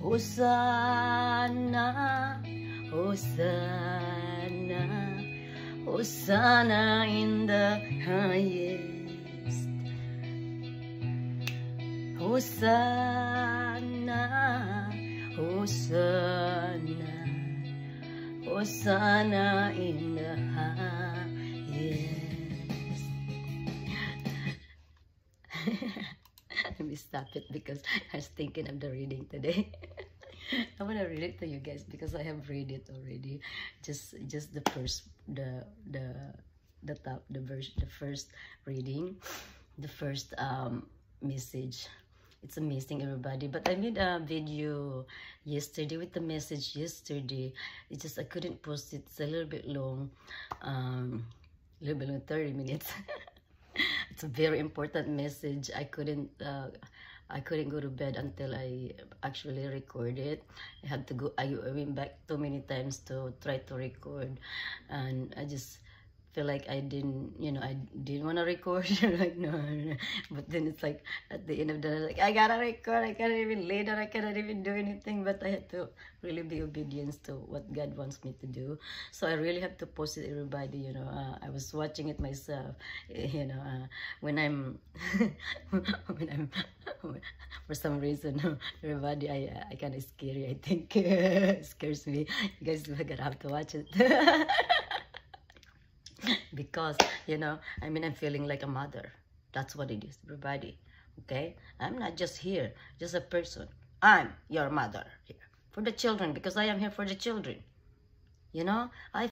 Hosanna, Hosanna, Hosanna in the highest. Hosanna, Hosanna, Hosanna in the highest. Let me stop it because I was thinking of the reading today. I want to read it to you guys because I have read it already. Just the first, the top, the verse, the first reading, the first message. It's amazing, everybody. But I made a video yesterday with the message yesterday. It's just I couldn't post it. It's a little bit long, a little bit long, 30 minutes. It's a very important message. I couldn't go to bed until I actually record it. I had to go. I went back too many times to try to record, and I just feel like I didn't, I didn't want to record. Like no, but then it's like at the end of the day, like I gotta record. I can't even lay down. I cannot even do anything. But I had to really be obedient to what God wants me to do. So I really have to post it, everybody. I was watching it myself. When I'm when I'm for some reason, everybody, I kind of scary. I think it scares me. You guys are gonna have to watch it. Because I'm feeling like a mother. That's what it is, everybody. Okay, I'm not just here just a person. I'm your mother here for the children, because I am here for the children. I